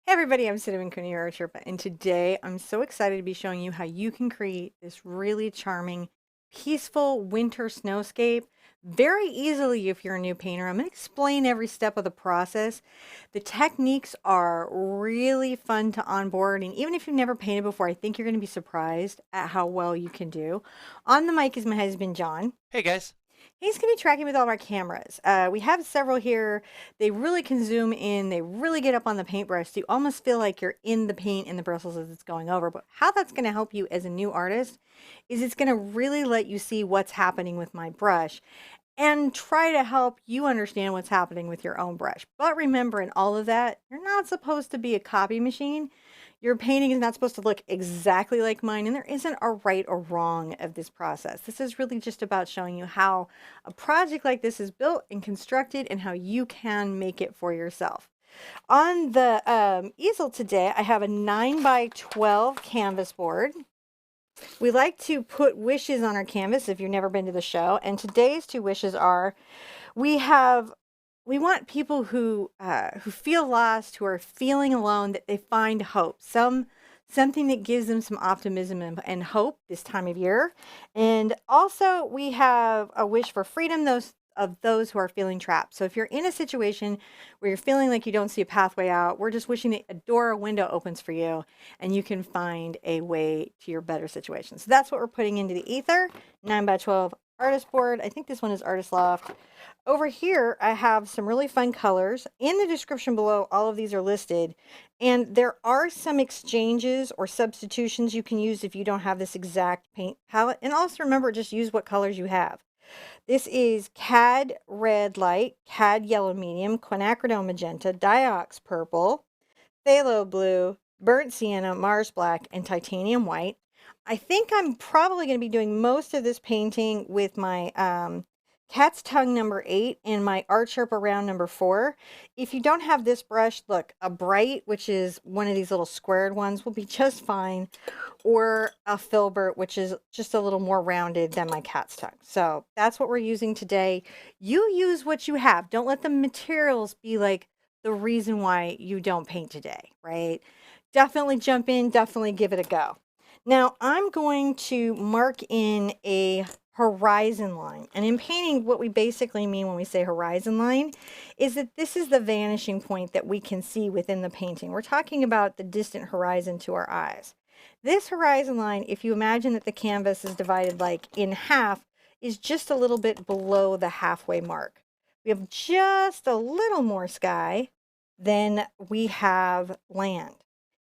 Hey everybody, I'm Cinnamon Cooney, your Sherpa, and today I'm so excited to be showing you how you can create this really charming, peaceful winter snowscape very easily if you're a new painter. I'm going to explain every step of the process. The techniques are really fun to onboard, and even if you've never painted before, I think you're going to be surprised at how well you can do. On the mic is my husband, John. Hey guys. He's going to be tracking with all of our cameras. We have several here. They really can zoom in. They really get up on the paintbrush. So you almost feel like you're in the paint in the bristles as it's going over. But how that's going to help you as a new artist is it's going to really let you see what's happening with my brush and try to help you understand what's happening with your own brush. But remember, in all of that, you're not supposed to be a copy machine. Your painting is not supposed to look exactly like mine, and there isn't a right or wrong of this process. This is really just about showing you how a project like this is built and constructed and how you can make it for yourself. On the easel today, I have a 9 by 12 canvas board. We like to put wishes on our canvas if you've never been to the show, and today's two wishes are we have we want people who feel lost, who are feeling alone, that they find hope, something that gives them some optimism and hope this time of year. And also we have a wish for freedom, those who are feeling trapped. So if you're in a situation where you're feeling like you don't see a pathway out, we're just wishing that a door or window opens for you and you can find a way to your better situation. So that's what we're putting into the ether. 9 by 12 artist board. I think this one is Artist Loft. Over here, I have some really fun colors. In the description below, all of these are listed. And there are some exchanges or substitutions you can use if you don't have this exact paint palette. And also remember, just use what colors you have. This is Cad Red Light, Cad Yellow Medium, Quinacridone Magenta, Diox Purple, Phthalo Blue, Burnt Sienna, Mars Black, and Titanium White. I think I'm probably going to be doing most of this painting with my Cat's Tongue number 8 and my ArtSherpa round number 4. If you don't have this brush, look, a bright, which is one of these little squared ones, will be just fine, or a filbert, which is just a little more rounded than my Cat's Tongue. So that's what we're using today. You use what you have. Don't let the materials be like the reason why you don't paint today, right? Definitely jump in, definitely give it a go. Now I'm going to mark in a horizon line. And in painting, what we basically mean when we say horizon line is that this is the vanishing point that we can see within the painting. We're talking about the distant horizon to our eyes. This horizon line, if you imagine that the canvas is divided like in half, is just a little bit below the halfway mark. We have just a little more sky than we have land.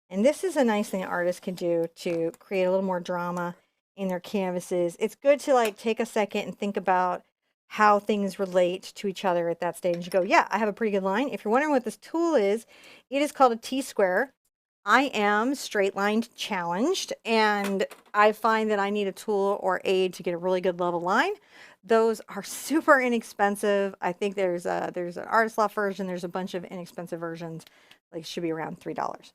And this is a nice thing an artist can do to create a little more drama in their canvases. It's good to like take a second and think about how things relate to each other at that stage. You go, yeah, I have a pretty good line. If you're wondering what this tool is, it is called a T-square. I am straight lined challenged, and I find that I need a tool or aid to get a really good level line. Those are super inexpensive. I think there's an Artist Loft version. There's a bunch of inexpensive versions. Like should be around $3.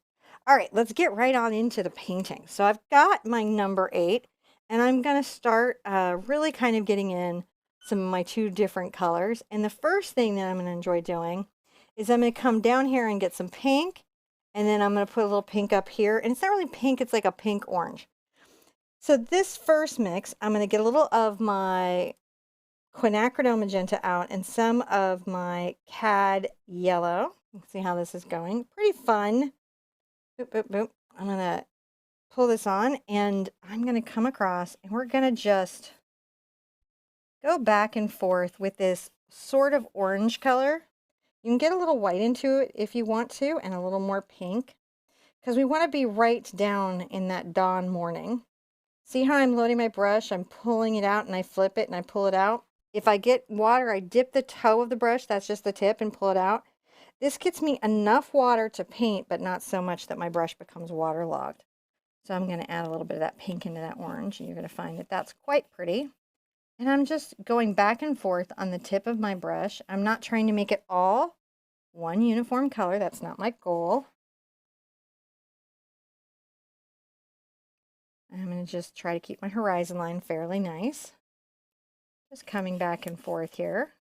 All right, let's get right on into the painting. So I've got my number 8, and I'm going to start really kind of getting in some of my two different colors. And the first thing that I'm going to enjoy doing is I'm going to come down here and get some pink, and then I'm going to put a little pink up here. And it's not really pink, it's like a pink orange. So this first mix, I'm going to get a little of my quinacridone magenta out and some of my cad yellow. Let's see how this is going. Pretty fun. Boop, boop, boop. I'm going to pull this on, and I'm going to come across, and we're going to just go back and forth with this sort of orange color. You can get a little white into it if you want to, and a little more pink, because we want to be right down in that dawn morning. See how I'm loading my brush? I'm pulling it out, and I flip it, and I pull it out. If I get water, I dip the toe of the brush, that's just the tip, and pull it out. This gets me enough water to paint, but not so much that my brush becomes waterlogged. So I'm going to add a little bit of that pink into that orange, and you're going to find that that's quite pretty. And I'm just going back and forth on the tip of my brush. I'm not trying to make it all one uniform color. That's not my goal. I'm going to just try to keep my horizon line fairly nice. Just coming back and forth here.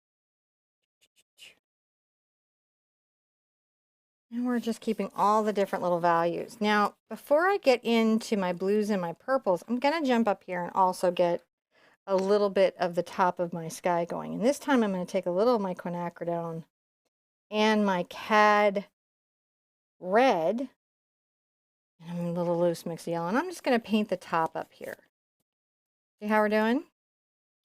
And we're just keeping all the different little values. Now, before I get into my blues and my purples, I'm going to jump up here and also get a little bit of the top of my sky going. And this time I'm going to take a little of my quinacridone and my Cad Red, and I'm a little loose mix of yellow, and I'm just going to paint the top up here. See how we're doing?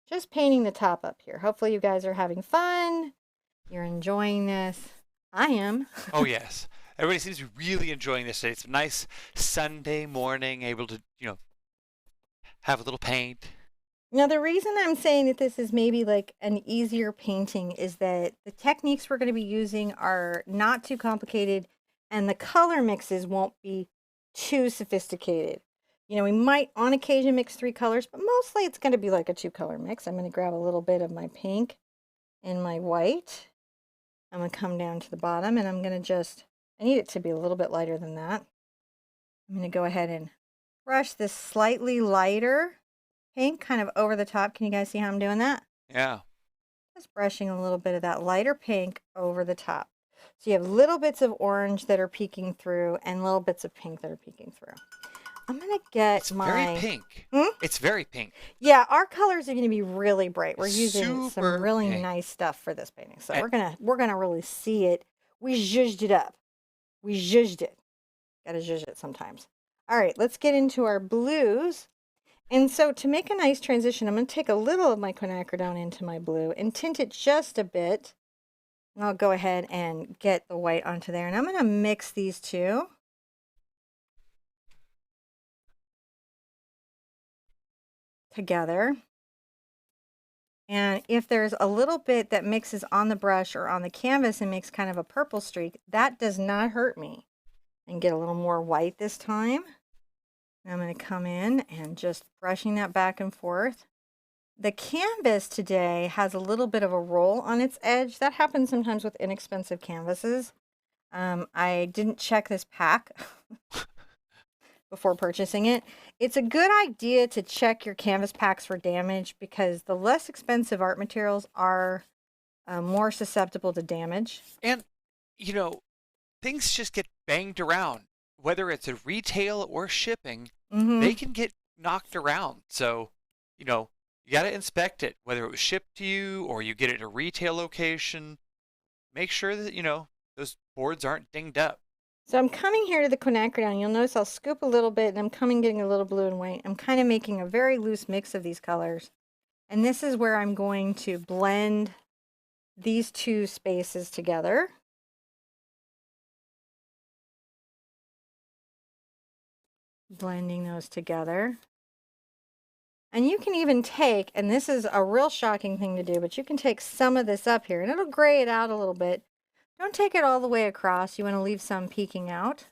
Just painting the top up here. Hopefully you guys are having fun. You're enjoying this. I am. Oh, yes. Everybody seems to be really enjoying this today. It's a nice Sunday morning, able to, have a little paint. Now, the reason I'm saying that this is maybe like an easier painting is that the techniques we're going to be using are not too complicated and the color mixes won't be too sophisticated. You know, we might on occasion mix 3 colors, but mostly it's going to be like a 2-color mix. I'm going to grab a little bit of my pink and my white. I'm going to come down to the bottom and I'm going to just, I need it to be a little bit lighter than that. I'm going to go ahead and brush this slightly lighter pink kind of over the top. Can you guys see how I'm doing that? Yeah. Just brushing a little bit of that lighter pink over the top. So you have little bits of orange that are peeking through and little bits of pink that are peeking through. I'm going to get It's very pink. It's very pink. Yeah, our colors are going to be really bright. We're using some really pink. nice stuff for this painting. So we're gonna really see it. We zhuzhed it up. We zhuzhed it. Gotta zhuzh it sometimes. All right, let's get into our blues. And so to make a nice transition, I'm going to take a little of my quinacridone into my blue and tint it just a bit. And I'll go ahead and get the white onto there. And I'm going to mix these two. Together. And if there's a little bit that mixes on the brush or on the canvas and makes kind of a purple streak, that does not hurt me. And get a little more white this time. I'm going to come in and just brushing that back and forth. The canvas today has a little bit of a roll on its edge. That happens sometimes with inexpensive canvases. I didn't check this pack before purchasing it. It's a good idea to check your canvas packs for damage because the less expensive art materials are more susceptible to damage. And, things just get banged around. Whether it's a retail or shipping, they can get knocked around. So, you got to inspect it, whether it was shipped to you or you get it at a retail location. Make sure that, those boards aren't dinged up. So I'm coming here to the quinacridone. You'll notice I'll scoop a little bit and I'm coming getting a little blue and white. I'm kind of making a very loose mix of these colors. And this is where I'm going to blend these 2 spaces together. Blending those together. And you can even take, and this is a real shocking thing to do, but you can take some of this up here and it'll gray it out a little bit. Don't take it all the way across. You want to leave some peeking out.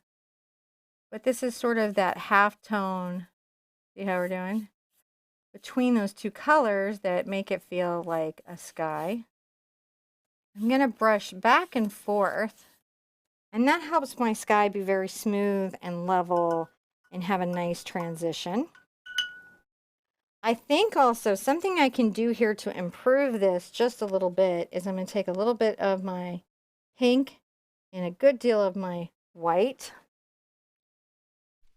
But this is sort of that half tone, see how we're doing? Between those 2 colors that make it feel like a sky. I'm going to brush back and forth. And that helps my sky be very smooth and level and have a nice transition. I think also something I can do here to improve this just a little bit is I'm going to take a little bit of my pink and a good deal of my white.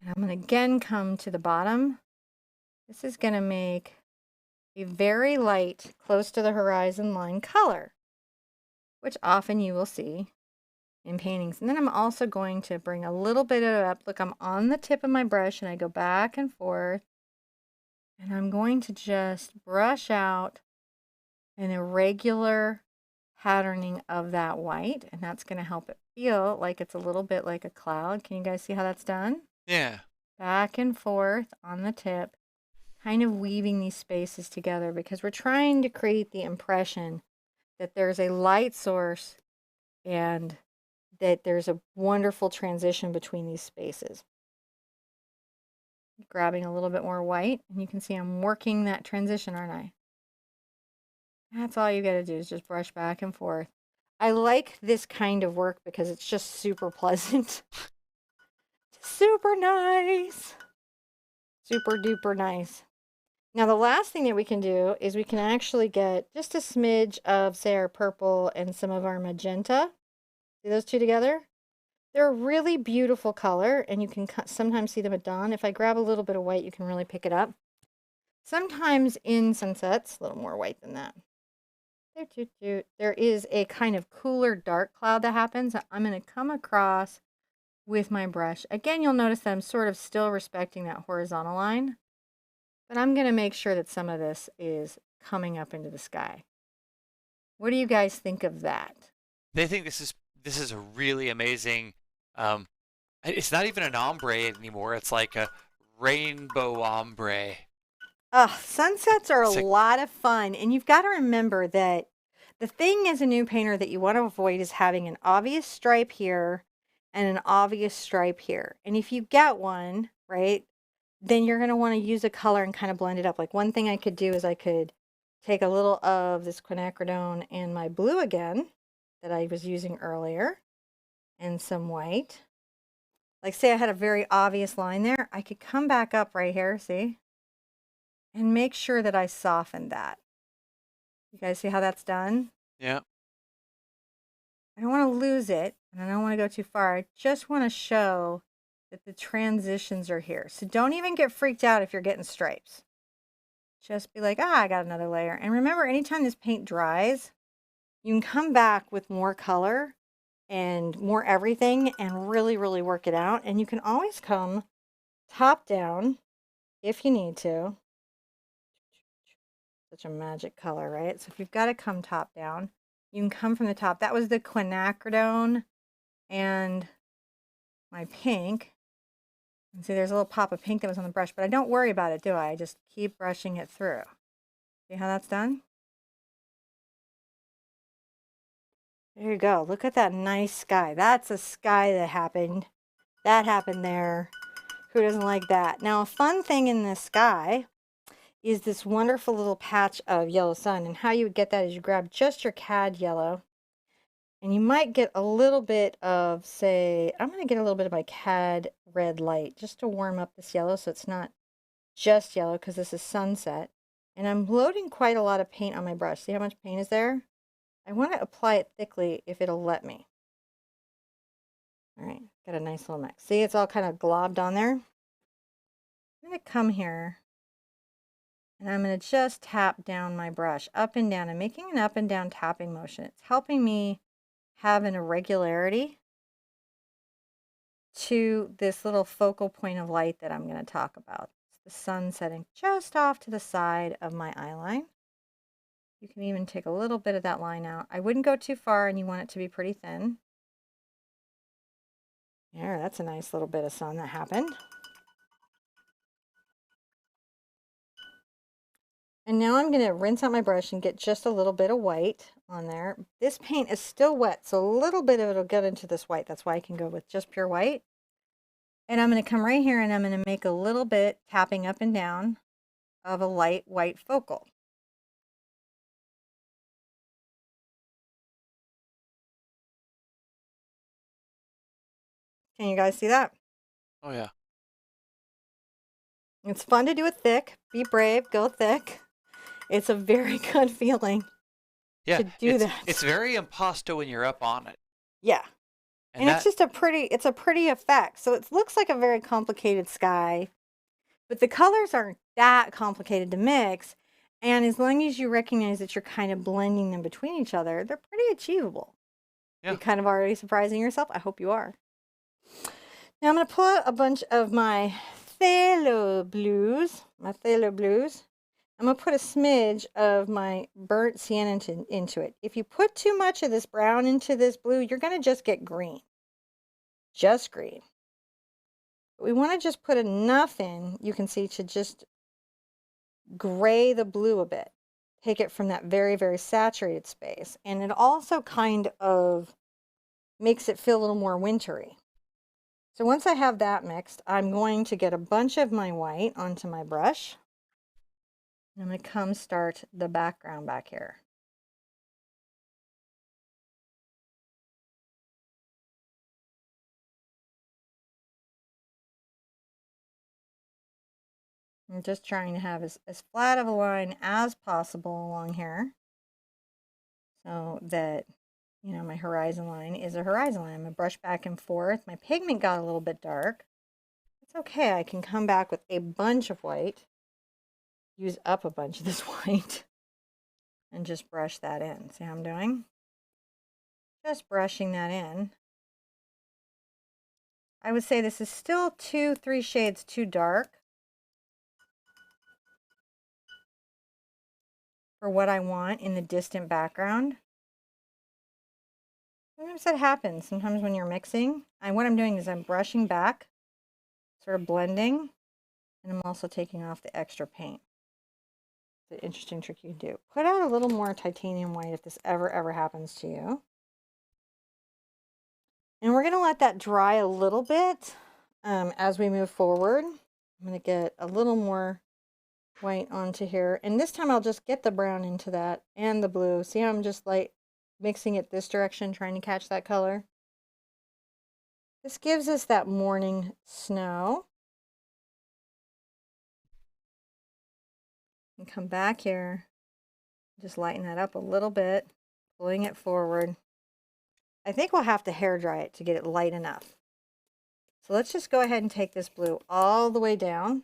And I'm going to again come to the bottom. This is going to make a very light, close to the horizon line color, which often you will see in paintings. And then I'm also going to bring a little bit of it up. Look, I'm on the tip of my brush and I go back and forth. And I'm going to just brush out an irregular patterning of that white. And that's going to help it feel like it's a little bit like a cloud. Can you guys see how that's done? Yeah. Back and forth on the tip, kind of weaving these spaces together because we're trying to create the impression that there's a light source and that there's a wonderful transition between these spaces. Grabbing a little bit more white, and you can see I'm working that transition, aren't I? That's all you got to do is just brush back and forth. I like this kind of work because it's just super pleasant. Super nice. Super duper nice. Now the last thing that we can do is we can actually get just a smidge of, say, our purple and some of our magenta. See those 2 together? They're a really beautiful color, and you can sometimes see them at dawn. If I grab a little bit of white, you can really pick it up. Sometimes in sunsets, a little more white than that. There is a kind of cooler dark cloud that happens. I'm going to come across with my brush. Again, you'll notice that I'm sort of still respecting that horizontal line, but I'm going to make sure that some of this is coming up into the sky. What do you guys think of that? They think this is a really amazing. Um, it's not even an ombre anymore. It's like a rainbow ombre. Sunsets are a It's like, lot of fun, and you've got to remember that the thing as a new painter that you want to avoid is having an obvious stripe here and an obvious stripe here. And if you get one, right, then you're going to want to use a color and kind of blend it up. Like one thing I could do is I could take a little of this quinacridone and my blue again that I was using earlier and some white. Like say I had a very obvious line there, I could come back up right here, see? And make sure that I soften that. You guys see how that's done? yeah. I don't want to lose it, and I don't want to go too far. I just want to show that the transitions are here. So don't even get freaked out if you're getting stripes. Just be like, I got another layer. And remember, anytime this paint dries, you can come back with more color and more everything and really, really work it out. And you can always come top down if you need to. Such a magic color, right? So if you've got to come top down, you can come from the top. That was the quinacridone and my pink. And see, there's a little pop of pink that was on the brush, but I don't worry about it, do I? I just keep brushing it through. See how that's done? There you go. Look at that nice sky. That's a sky that happened. That happened there. Who doesn't like that? Now, a fun thing in the sky is this wonderful little patch of yellow sun. And how you would get that is you grab just your cad yellow. And you might get a little bit of, say, I'm going to get a little bit of my cad red light just to warm up this yellow so it's not just yellow because this is sunset. And I'm loading quite a lot of paint on my brush. See how much paint is there? I want to apply it thickly if it'll let me. All right, got a nice little mix. See, it's all kind of globbed on there. I'm going to come here and I'm going to just tap down my brush up and down. I'm making an up and down tapping motion. It's helping me have an irregularity to this little focal point of light that I'm going to talk about. It's the sun setting just off to the side of my eye line. You can even take a little bit of that line out. I wouldn't go too far, and you want it to be pretty thin. There, that's a nice little bit of sun that happened. And now I'm going to rinse out my brush and get just a little bit of white on there. This paint is still wet, so a little bit of it will get into this white. That's why I can go with just pure white. And I'm going to come right here and I'm going to make a little bit tapping up and down of a light white focal. Can you guys see that? Oh yeah. It's fun to do it thick. Be brave, go thick. It's a very good feeling Yeah, to do that. it's very impasto when you're up on it. Yeah. And it's just a pretty effect. So it looks like a very complicated sky, but the colors aren't that complicated to mix. And as long as you recognize that you're kind of blending them between each other, they're pretty achievable. Yeah. You're kind of already surprising yourself. I hope you are. Now I'm going to pull out a bunch of my phthalo blues. I'm going to put a smidge of my burnt sienna into it. If you put too much of this brown into this blue, you're going to just get green. Just green. But we want to just put enough in, you can see, to just gray the blue a bit. Take it from that very, very saturated space. And it also kind of makes it feel a little more wintry. So once I have that mixed, I'm going to get a bunch of my white onto my brush. I'm going to come start the background back here. I'm just trying to have as flat of a line as possible along here so that you know, my horizon line is a horizon line. I'm going to brush back and forth. My pigment got a little bit dark. It's okay. I can come back with a bunch of white, use up a bunch of this white, and just brush that in. See how I'm doing? Just brushing that in. I would say this is still 2-3 shades too dark for what I want in the distant background. Sometimes that happens. Sometimes when you're mixing, what I'm doing is I'm brushing back, sort of blending, and I'm also taking off the extra paint. It's an interesting trick you can do. Put out a little more titanium white if this ever happens to you. And we're going to let that dry a little bit as we move forward. I'm going to get a little more white onto here. And this time I'll just get the brown into that and the blue. See how I'm just like mixing it this direction, trying to catch that color. This gives us that morning snow. And come back here, just lighten that up a little bit, pulling it forward. I think we'll have to hair dry it to get it light enough. So let's just go ahead and take this blue all the way down.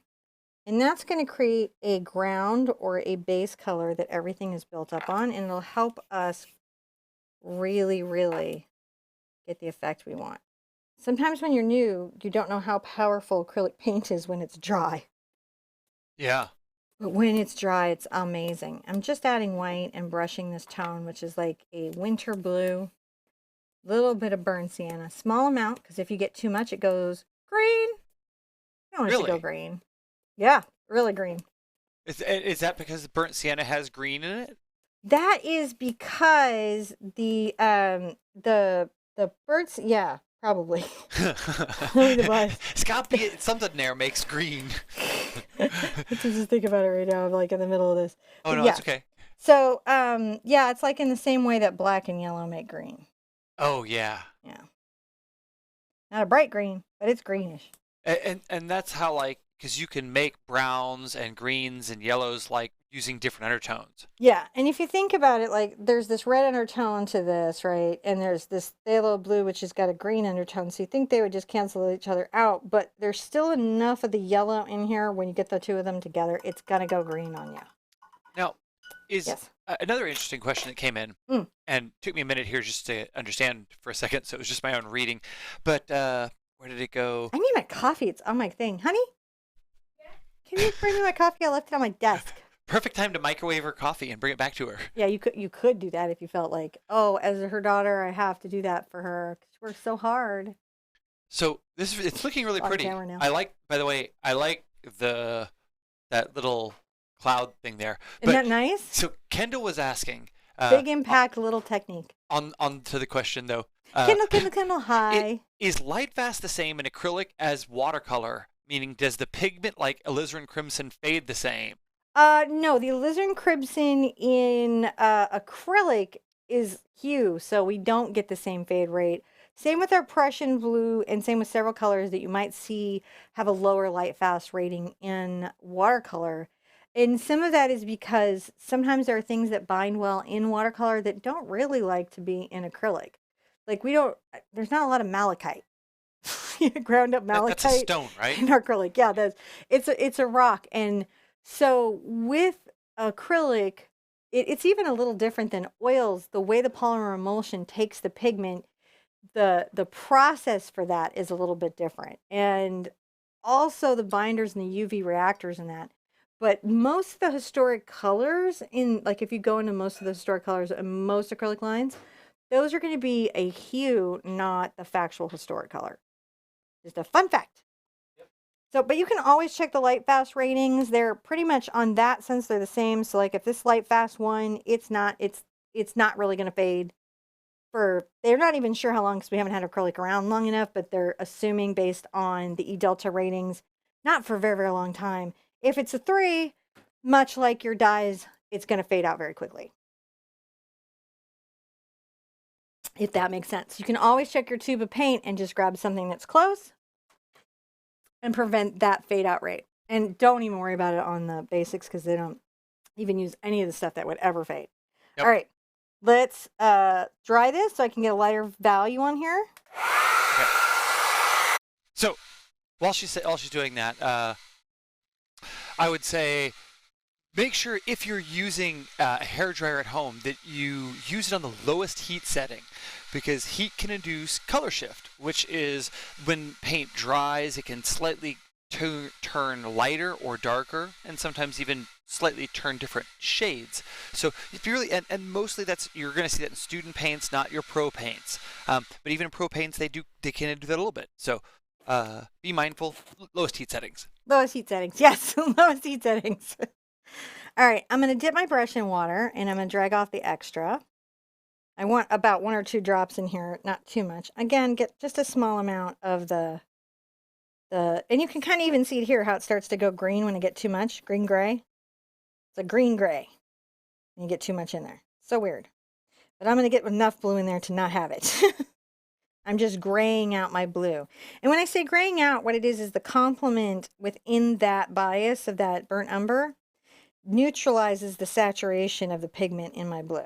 And that's going to create a ground or a base color that everything is built up on. And it'll help us really get the effect we want. Sometimes when you're new, you don't know how powerful acrylic paint is when it's dry. Yeah. But when it's dry, it's amazing. I'm just adding white and brushing this tone, which is like a winter blue. Little bit of burnt sienna. Small amount, because if you get too much, it goes green. You don't want it to go green. Yeah, really green. Is that because burnt sienna has green in it? That is because the birds, yeah, probably. It's got to be something there makes green. Let's just think about it right now. I'm like in the middle of this. Oh no, yeah. it's okay. So yeah, it's like in the same way that black and yellow make green. Oh yeah. Yeah. Not a bright green, but it's greenish. And that's how, like, because you can make browns and greens and yellows like using different undertones. Yeah, and if you think about it, like there's this red undertone to this, right? And there's this phthalo blue, which has got a green undertone. So you think they would just cancel each other out, but there's still enough of the yellow in here. When you get the two of them together, it's gonna go green on you. Now, is another interesting question that came in, and took me a minute here just to understand for a second. So it was just my own reading, but where did it go? I need my coffee. It's on my thing, honey. Can you bring me my coffee? I left it on my desk. Perfect time to microwave her coffee and bring it back to her. Yeah, you could do that if you felt like, oh, as her daughter, I have to do that for her because she works so hard. So it's looking really pretty. I like, by the way, I like that little cloud thing there. Isn't that nice? So Kendall was asking. Big impact, little technique. On to the question though. Kendall, hi. Is light fast the same in acrylic as watercolor? Meaning, does the pigment like alizarin crimson fade the same? No, the alizarin crimson in acrylic is hue, so we don't get the same fade rate. Same with our Prussian blue, and same with several colors that you might see have a lower light fast rating in watercolor. And some of that is because sometimes there are things that bind well in watercolor that don't really like to be in acrylic. Like there's not a lot of malachite. Ground up malachite. That's a stone, right? In acrylic, yeah, it's a rock. And so with acrylic, it's even a little different than oils. The way the polymer emulsion takes the pigment, the process for that is a little bit different. And also the binders and the UV reactors and that. But most of the historic colors like if you go into most of the historic colors and most acrylic lines, those are going to be a hue, not the factual historic color. Just a fun fact. Yep. So, but you can always check the light fast ratings. They're pretty much on that sense, they're the same. So like if this light fast one, it's not really going to fade they're not even sure how long because we haven't had acrylic around long enough, but they're assuming based on the E delta ratings, not for a very long time. If it's a 3, much like your dyes, it's going to fade out very quickly. If that makes sense. You can always check your tube of paint and just grab something that's close and prevent that fade out rate. And don't even worry about it on the basics because they don't even use any of the stuff that would ever fade. Yep. All right. let's dry this so I can get a lighter value on here. Okay. So while she's doing that, I would say make sure if you're using a hairdryer at home that you use it on the lowest heat setting, because heat can induce color shift, which is when paint dries, it can slightly turn lighter or darker, and sometimes even slightly turn different shades. So if you really, and mostly you're going to see that in student paints, not your pro paints. But even in pro paints, they can do that a little bit. So be mindful. Lowest heat settings. Lowest heat settings. Yes, lowest heat settings. All right, I'm going to dip my brush in water and I'm going to drag off the extra. I want about 1 or 2 drops in here, not too much. Again, get just a small amount of and you can kind of even see it here how it starts to go green when I get too much, green-gray. It's a green-gray when you get too much in there. So weird. But I'm going to get enough blue in there to not have it. I'm just graying out my blue. And when I say graying out, what it is the complement within that bias of that burnt umber neutralizes the saturation of the pigment in my blue.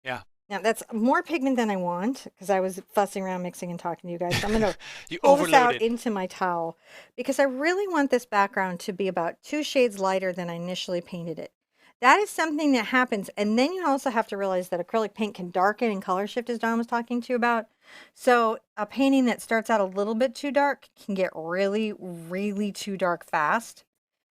Yeah. Now that's more pigment than I want because I was fussing around mixing and talking to you guys. So I'm going to pull this out into my towel because I really want this background to be about 2 shades lighter than I initially painted it. That is something that happens. And then you also have to realize that acrylic paint can darken and color shift, as Don was talking to you about. So a painting that starts out a little bit too dark can get really, really too dark fast.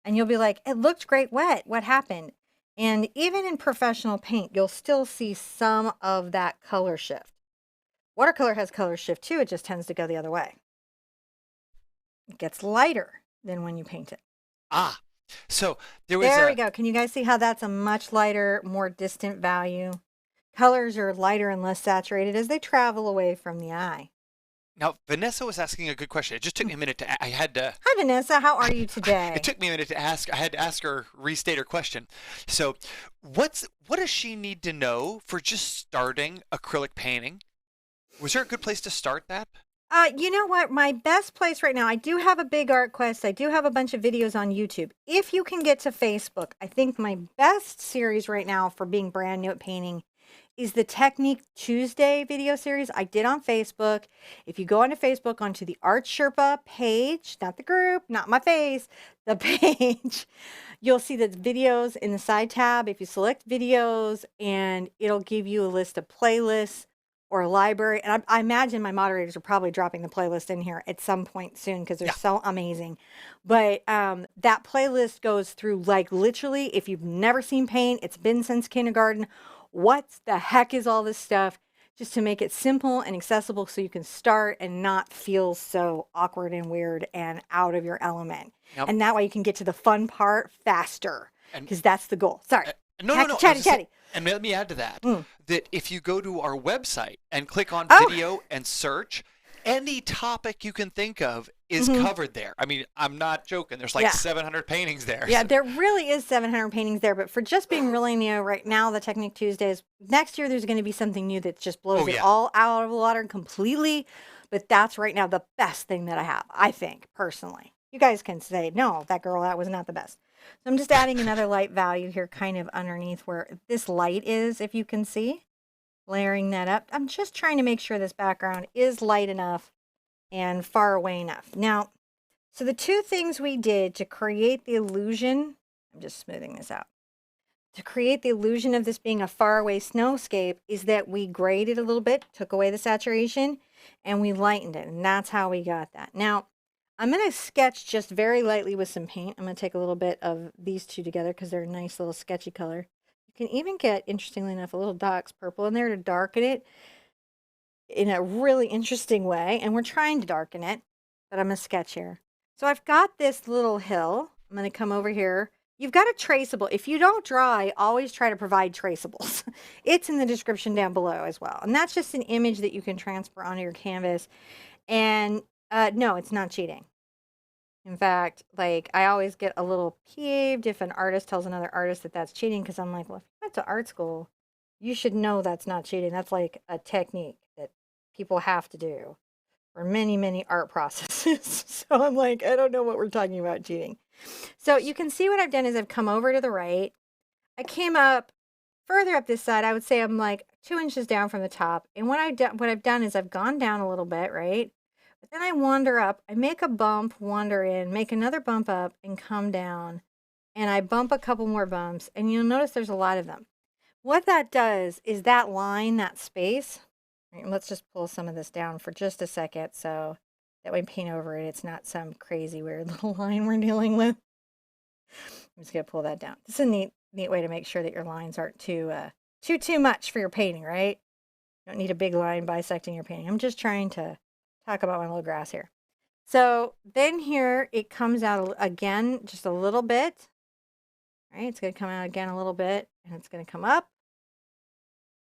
And you'll be like, it looked great wet. What happened? And even in professional paint, you'll still see some of that color shift. Watercolor has color shift too. It just tends to go the other way. It gets lighter than when you paint it. Ah, so there we go. Can you guys see how that's a much lighter, more distant value? Colors are lighter and less saturated as they travel away from the eye. Now, Vanessa was asking a good question. It just took me a minute to. Hi, Vanessa. How are you today? It took me a minute to ask. I had to ask her, restate her question. So, what does she need to know for just starting acrylic painting? Was there a good place to start that? You know what? My best place right now, I do have a big art quest. I do have a bunch of videos on YouTube. If you can get to Facebook, I think my best series right now for being brand new at painting is the Technique Tuesday video series I did on Facebook. If you go onto Facebook, onto the TheArtSherpa page, not the group, not my face, the page, you'll see the videos in the side tab. If you select videos, and it'll give you a list of playlists or a library. And I imagine my moderators are probably dropping the playlist in here at some point soon because they're so amazing. But that playlist goes through like literally, if you've never seen paint, it's been since kindergarten, what the heck is all this stuff, just to make it simple and accessible so you can start and not feel so awkward and weird and out of your element. Yep. And that way you can get to the fun part faster because that's the goal. Sorry. No. Chatty. And let me add to that, that if you go to our website and click on video and search, any topic you can think of is covered there. I mean, I'm not joking. There's like 700 paintings there. Yeah, there really is 700 paintings there. But for just being really new right now, the Technique Tuesdays, next year there's going to be something new that just blows it all out of the water completely. But that's right now the best thing that I have, I think, personally. You guys can say, no, that was not the best. So I'm just adding another light value here kind of underneath where this light is, if you can see. Layering that up. I'm just trying to make sure this background is light enough and far away enough. Now, so the 2 things we did to create the illusion, I'm just smoothing this out, to create the illusion of this being a faraway snowscape is that we grayed it a little bit, took away the saturation, and we lightened it. And that's how we got that. Now, I'm going to sketch just very lightly with some paint. I'm going to take a little bit of these 2 together because they're a nice little sketchy color. You can even get, interestingly enough, a little Dox purple in there to darken it in a really interesting way. And we're trying to darken it, but I'm going to sketch here. So I've got this little hill. I'm going to come over here. You've got a traceable. If you don't draw, always try to provide traceables. It's in the description down below as well. And that's just an image that you can transfer onto your canvas. And no, it's not cheating. In fact, like I always get a little peeved if an artist tells another artist that that's cheating because I'm like, well, if you went to art school, you should know that's not cheating. That's like a technique that people have to do for many, many art processes. So I'm like, I don't know what we're talking about cheating. So you can see what I've done is I've come over to the right. I came up Further up this side, I would say I'm like 2 inches down from the top. And what I've done is I've gone down a little bit, right? But then I wander up, I make a bump, wander in, make another bump up, and come down. And I bump a couple more bumps, and you'll notice there's a lot of them. What that does is that line, that space, right, let's just pull some of this down for just a second so that when we paint over it, it's not some crazy weird little line we're dealing with. I'm just going to pull that down. This is a neat way to make sure that your lines aren't too much for your painting, right? You don't need a big line bisecting your painting. I'm just trying to talk about my little grass here. So then here it comes out again just a little bit. Right? It's going to come out again a little bit, and it's going to come up.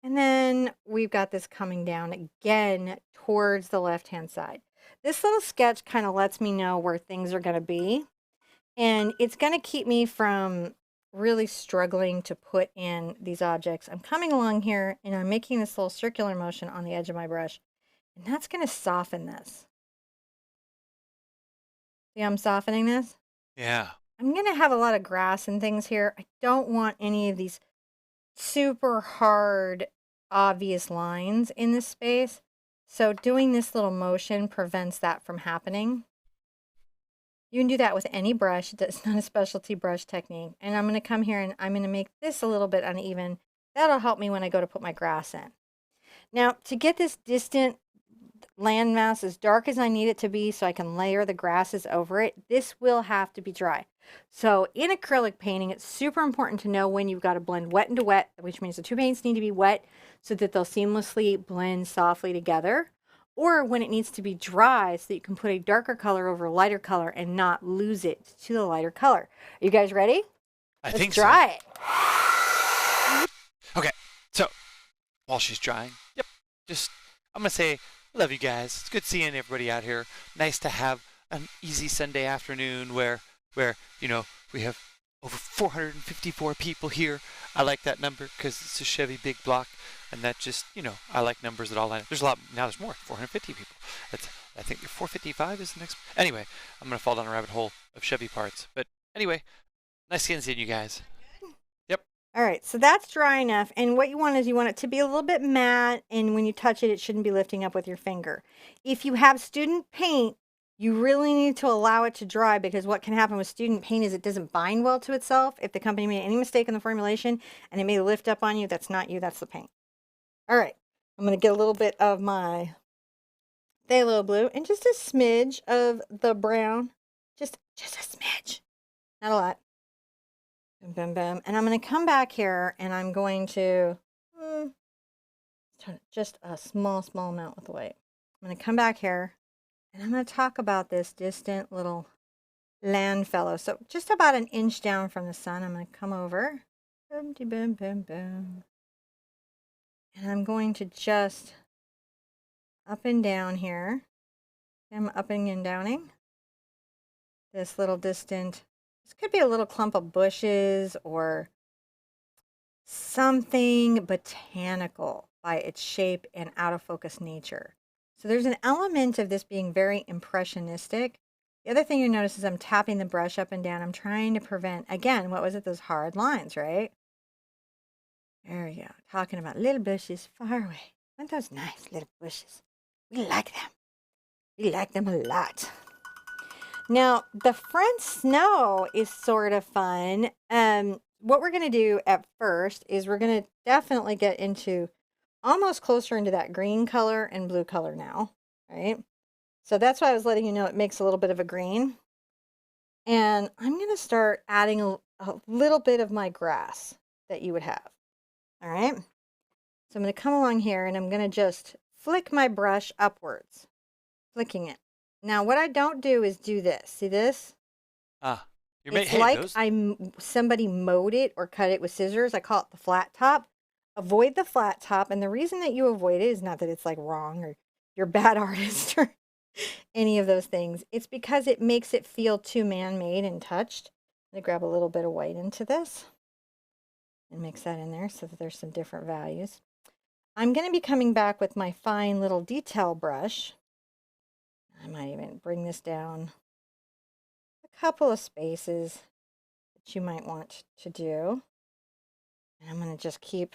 And then we've got this coming down again towards the left-hand side. This little sketch kind of lets me know where things are going to be. And it's going to keep me from really struggling to put in these objects. I'm coming along here, and I'm making this little circular motion on the edge of my brush. And that's going to soften this. See how I'm softening this? Yeah. I'm going to have a lot of grass and things here. I don't want any of these super hard, obvious lines in this space. So doing this little motion prevents that from happening. You can do that with any brush. It's not a specialty brush technique. And I'm going to come here and I'm going to make this a little bit uneven. That'll help me when I go to put my grass in. Now, to get this distant landmass as dark as I need it to be so I can layer the grasses over it, this will have to be dry. So in acrylic painting, it's super important to know when you've got to blend wet into wet, which means the two paints need to be wet so that they'll seamlessly blend softly together, or when it needs to be dry so that you can put a darker color over a lighter color and not lose it to the lighter color. Are you guys ready? I Let's think dry so. it. Okay, so while she's drying, yep, I'm going to say, love you guys. It's good seeing everybody out here. Nice to have an easy Sunday afternoon where we have over 454 people here. I like that number because it's a Chevy big block, and that just, I like numbers that all line up. There's a lot, now there's more, 450 people. I think 455 is the next. Anyway, I'm going to fall down a rabbit hole of Chevy parts. But anyway, nice seeing you guys. Yep. All right, so that's dry enough. And what you want is you want it to be a little bit matte, and when you touch it, it shouldn't be lifting up with your finger. If you have student paint, you really need to allow it to dry, because what can happen with student paint is it doesn't bind well to itself. If the company made any mistake in the formulation and it may lift up on you, that's not you, that's the paint. All right, I'm going to get a little bit of my phthalo blue and just a smidge of the brown. Just a smidge, not a lot. Boom, boom, boom. And I'm going to come back here and I'm going to just a small amount with the white. I'm going to come back here and I'm going to talk about this distant little land fellow. So just about an inch down from the sun, I'm going to come over. Boom, boom, boom, boom. And I'm going to just up and down here. I'm upping and downing this little distant. This could be a little clump of bushes or something botanical by its shape and out of focus nature. So there's an element of this being very impressionistic. The other thing you notice is I'm tapping the brush up and down. I'm trying to prevent, again, what was it? Those hard lines, right? There we go. Talking about little bushes far away. Aren't those nice little bushes? We like them. We like them a lot. Now, the front snow is sort of fun. What we're going to do at first is we're going to definitely get into almost closer into that green color and blue color now, right? So that's why I was letting you know it makes a little bit of a green. And I'm going to start adding a little bit of my grass that you would have. All right. So I'm going to come along here and I'm going to just flick my brush upwards, flicking it. Now, what I don't do is do this. See this? It's like somebody mowed it or cut it with scissors. I call it the flat top. Avoid the flat top. And the reason that you avoid it is not that it's like wrong or you're a bad artist or any of those things. It's because it makes it feel too man-made and touched. I'm going to grab a little bit of white into this and mix that in there so that there's some different values. I'm going to be coming back with my fine little detail brush. I might even bring this down a couple of spaces that you might want to do. And I'm going to just keep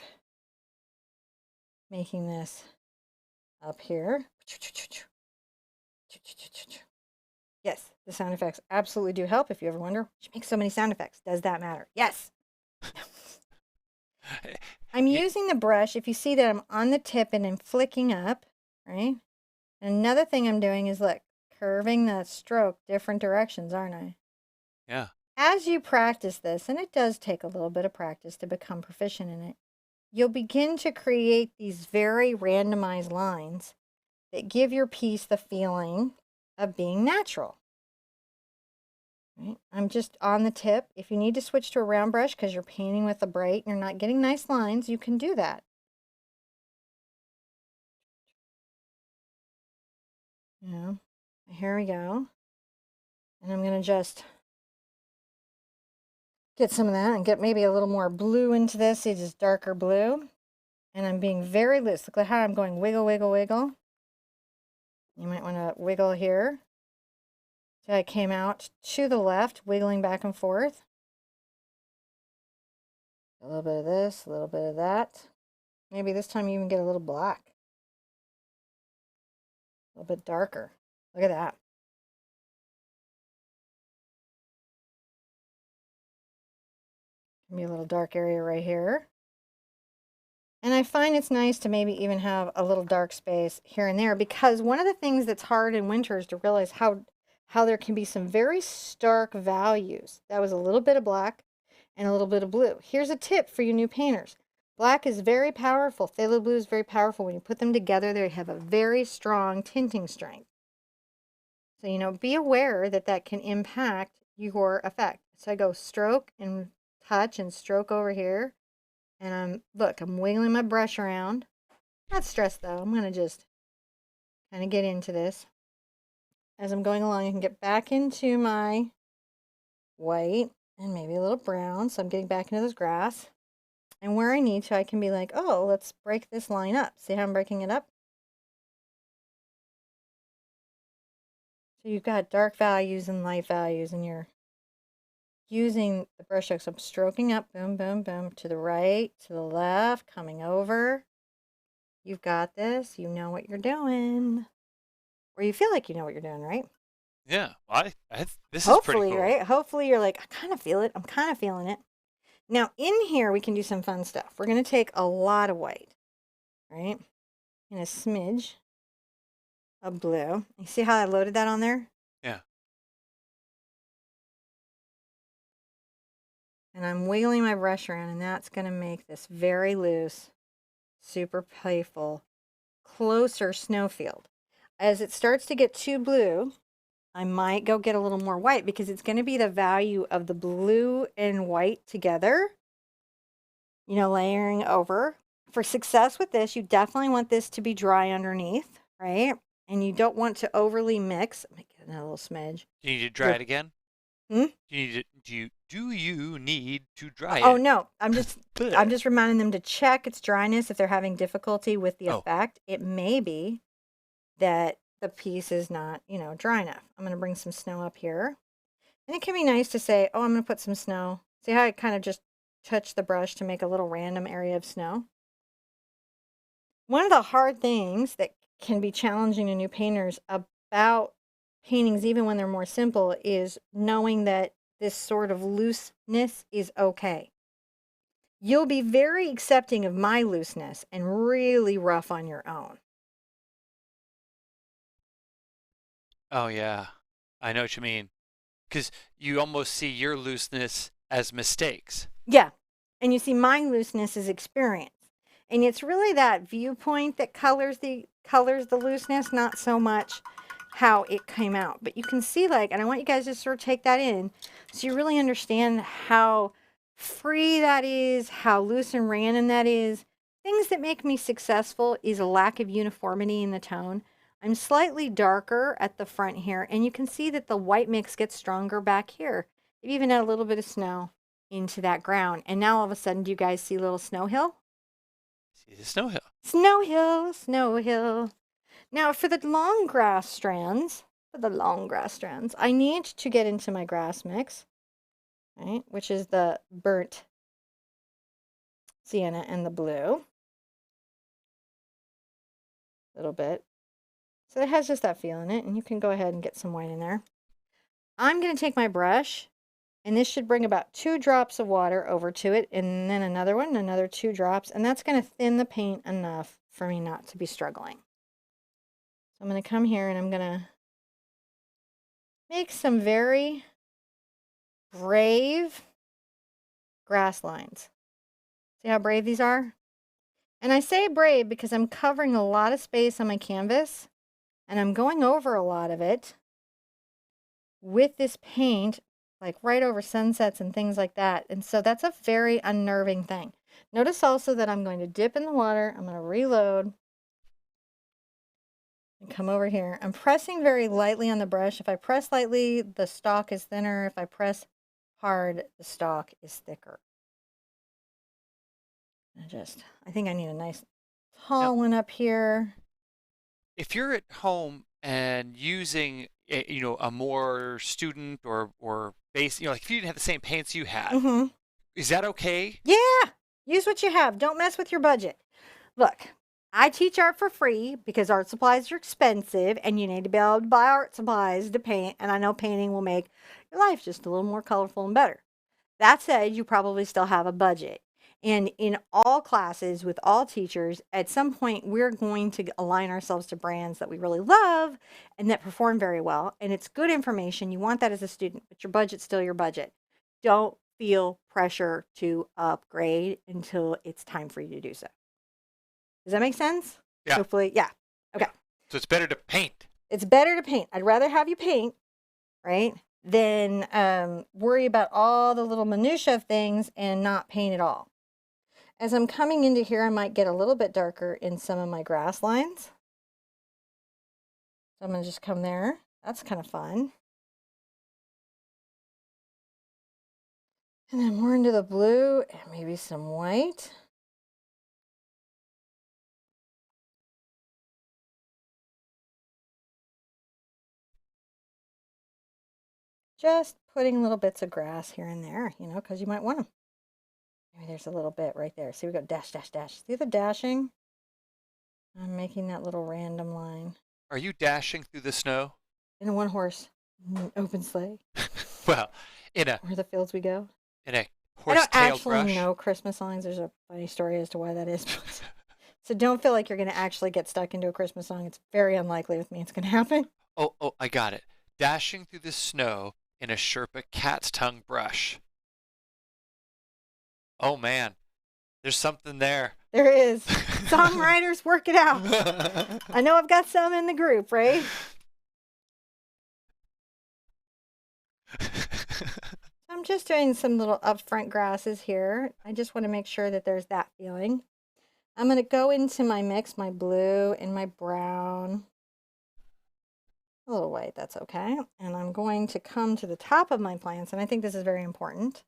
making this up here. Yes, the sound effects absolutely do help. If you ever wonder, she makes so many sound effects. Does that matter? Yes. I'm using the brush. If you see that I'm on the tip and I'm flicking up, right? And another thing I'm doing is, look, curving the stroke different directions, aren't I? Yeah. As you practice this, and it does take a little bit of practice to become proficient in it, you'll begin to create these very randomized lines that give your piece the feeling of being natural. Right? I'm just on the tip. If you need to switch to a round brush because you're painting with a bright and you're not getting nice lines, you can do that. You know, here we go. And I'm going to just get some of that and get maybe a little more blue into this. See, just darker blue. And I'm being very loose. Look at how I'm going wiggle, wiggle, wiggle. You might want to wiggle here. So I came out to the left, wiggling back and forth. A little bit of this, a little bit of that. Maybe this time you even get a little black. A little bit darker. Look at that. Maybe a little dark area right here. And I find it's nice to maybe even have a little dark space here and there, because one of the things that's hard in winter is to realize how there can be some very stark values. That was a little bit of black and a little bit of blue. Here's a tip for you new painters. Black is very powerful. Phthalo blue is very powerful. When you put them together, they have a very strong tinting strength. So, you know, be aware that that can impact your effect. So I go stroke and touch and stroke over here. And I'm wiggling my brush around. Not stressed though. I'm going to just kind of get into this. As I'm going along, I can get back into my white and maybe a little brown. So I'm getting back into this grass. And where I need to, I can be like, oh, let's break this line up. See how I'm breaking it up? So you've got dark values and light values, and you're using the brush stroke. So I'm stroking up, boom, boom, boom, to the right, to the left, coming over. You've got this. You know what you're doing. Or you feel like you know what you're doing, right? Yeah. This is pretty Hopefully, cool. right? Hopefully you're like, I kind of feel it. I'm kind of feeling it. Now, in here, we can do some fun stuff. We're going to take a lot of white, right? And a smidge of blue. You see how I loaded that on there? Yeah. And I'm wiggling my brush around, and that's going to make this very loose, super playful, closer snowfield. As it starts to get too blue, I might go get a little more white, because it's going to be the value of the blue and white together, you know, layering over. For success with this, you definitely want this to be dry underneath, right? And you don't want to overly mix. Let me get another little smidge. Do you need to dry it again? Hmm? Do you need to dry Oh it? no, I'm just reminding them to check its dryness if they're having difficulty with the Oh. effect. It may be that the piece is not, you know, dry enough. I'm going to bring some snow up here. And it can be nice to say, oh, I'm going to put some snow. See how I kind of just touch the brush to make a little random area of snow? One of the hard things that can be challenging to new painters about paintings, even when they're more simple, is knowing that this sort of looseness is okay. You'll be very accepting of my looseness and really rough on your own. Oh yeah. I know what you mean. Because you almost see your looseness as mistakes. Yeah. And you see, my looseness is experience. And it's really that viewpoint that colors the looseness, not so much how it came out. But you can see, like, and I want you guys to sort of take that in so you really understand how free that is, how loose and random that is. Things that make me successful is a lack of uniformity in the tone. I'm slightly darker at the front here, and you can see that the white mix gets stronger back here. I've even add a little bit of snow into that ground. And now all of a sudden, do you guys see a little snow hill? See the snow hill. Snow hill, snow hill. Now for the long grass strands, I need to get into my grass mix, right? Which is the burnt sienna and the blue. A little bit. So it has just that feel in it, and you can go ahead and get some white in there. I'm going to take my brush, and this should bring about 2 drops of water over to it, and then another one, another 2 drops, and that's going to thin the paint enough for me not to be struggling. So I'm going to come here and I'm going to make some very brave grass lines. See how brave these are? And I say brave because I'm covering a lot of space on my canvas, and I'm going over a lot of it with this paint, like right over sunsets and things like that. And so that's a very unnerving thing. Notice also that I'm going to dip in the water. I'm going to reload and come over here. I'm pressing very lightly on the brush. If I press lightly, the stalk is thinner. If I press hard, the stalk is thicker. I think I need a nice tall one up here. If you're at home and using, a more student or base, like if you didn't have the same paints you had, is that okay? Yeah, use what you have. Don't mess with your budget. Look, I teach art for free because art supplies are expensive, and you need to be able to buy art supplies to paint. And I know painting will make your life just a little more colorful and better. That said, you probably still have a budget. And in all classes with all teachers, at some point, we're going to align ourselves to brands that we really love and that perform very well. And it's good information. You want that as a student, but your budget's still your budget. Don't feel pressure to upgrade until it's time for you to do so. Does that make sense? Yeah. Hopefully, yeah. Okay. So it's better to paint. It's better to paint. I'd rather have you paint, right, than worry about all the little minutia of things and not paint at all. As I'm coming into here, I might get a little bit darker in some of my grass lines. So I'm going to just come there. That's kind of fun. And then more into the blue and maybe some white. Just putting little bits of grass here and there, because you might want them. Maybe there's a little bit right there. See, we go dash, dash, dash. See the dashing? I'm making that little random line. Are you dashing through the snow? In a one horse open sleigh. Well, where the fields we go. In a horse-tailed brush. I don't actually know Christmas songs. There's a funny story as to why that is. So don't feel like you're going to actually get stuck into a Christmas song. It's very unlikely with me it's going to happen. Oh, I got it. Dashing through the snow in a Sherpa cat's tongue brush. Oh, man. There's something there. There is. Songwriters, work it out. I know I've got some in the group, right? I'm just doing some little upfront grasses here. I just want to make sure that there's that feeling. I'm going to go into my mix, my blue and my brown. A little white, that's okay. And I'm going to come to the top of my plants, and I think this is very important.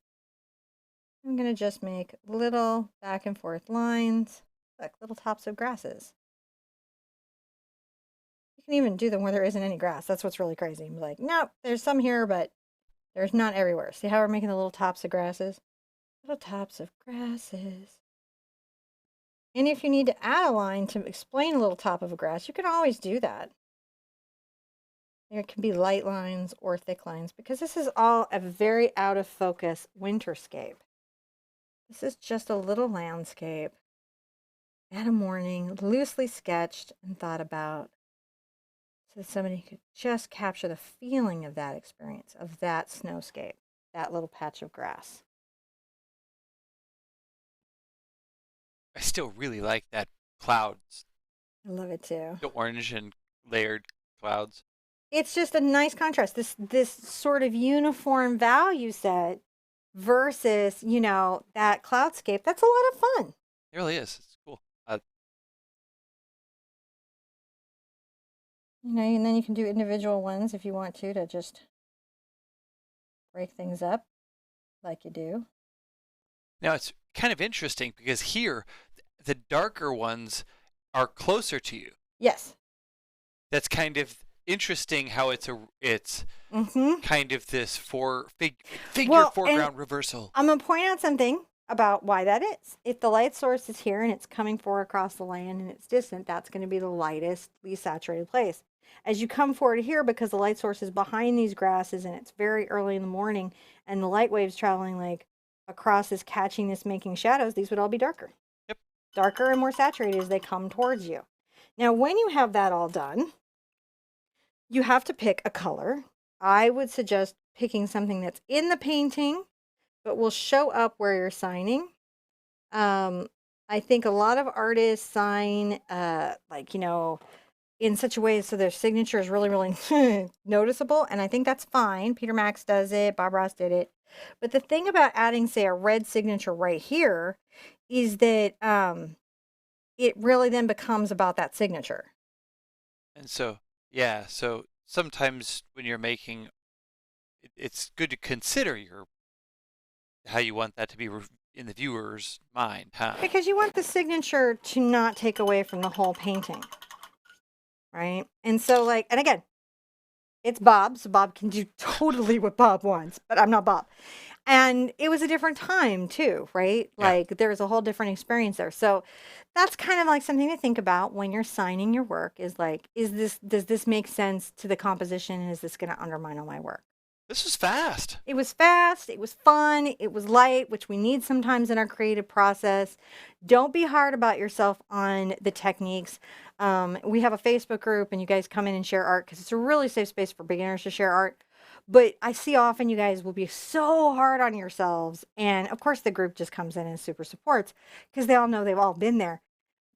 I'm going to just make little back and forth lines, like little tops of grasses. You can even do them where there isn't any grass. That's what's really crazy. I'm like, nope, there's some here, but there's not everywhere. See how we're making the little tops of grasses? Little tops of grasses. And if you need to add a line to explain a little top of a grass, you can always do that. There can be light lines or thick lines because this is all a very out of focus winterscape. This is just a little landscape at a morning, loosely sketched and thought about so that somebody could just capture the feeling of that experience, of that snowscape, that little patch of grass. I still really like that clouds. I love it too. The orange and layered clouds. It's just a nice contrast. This sort of uniform value set versus, that cloudscape. That's a lot of fun. It really is. It's cool. And then you can do individual ones if you want to just break things up like you do. Now, it's kind of interesting because here, the darker ones are closer to you. Yes. That's kind of interesting how it's kind of this figure foreground reversal. I'm going to point out something. about why that is. If the light source is here and it's coming forward across the land and it's distant, that's going to be the lightest, least saturated place. As you come forward here, because the light source is behind these grasses and it's very early in the morning and the light waves traveling like across this, catching this, making shadows, these would all be darker. Yep. Darker and more saturated as they come towards you. Now, when you have that all done, you have to pick a color. I would suggest picking something that's in the painting but will show up where you're signing. I think a lot of artists sign, like, you know, in such a way so their signature is really, really noticeable. And I think that's fine. Peter Max does it. Bob Ross did it. But the thing about adding, say, a red signature right here is that it really then becomes about that signature. And so, yeah, so sometimes when you're making, it's good to consider how you want that to be in the viewer's mind, huh? Because you want the signature to not take away from the whole painting, right? And so, like, and again, it's Bob, so Bob can do totally what Bob wants, but I'm not Bob. And it was a different time too, right? Yeah. Like there was a whole different experience there. So that's kind of like something to think about when you're signing your work is like, does this make sense to the composition? And is this going to undermine all my work? This was fast. It was fast. It was fun. It was light, which we need sometimes in our creative process. Don't be hard about yourself on the techniques. We have a Facebook group and you guys come in and share art because it's a really safe space for beginners to share art. But I see often you guys will be so hard on yourselves. And of course, the group just comes in and super supports because they all know they've all been there.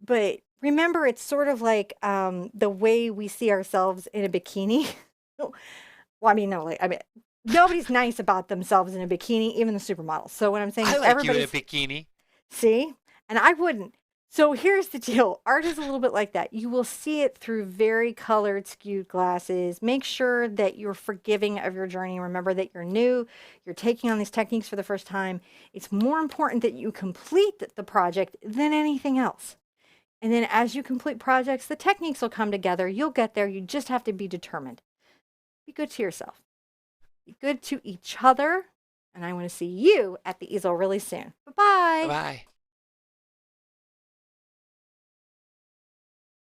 But remember, it's sort of like the way we see ourselves in a bikini. Well, I mean, no, like, I mean, nobody's nice about themselves in a bikini, even the supermodels. So what I'm saying I is like you in a bikini. See? And I wouldn't. So here's the deal. Art is a little bit like that. You will see it through very colored, skewed glasses. Make sure that you're forgiving of your journey. Remember that you're new. You're taking on these techniques for the first time. It's more important that you complete the project than anything else. And then as you complete projects, the techniques will come together. You'll get there. You just have to be determined. Be good to yourself. Be good to each other. And I want to see you at the easel really soon. Bye-bye. Bye-bye.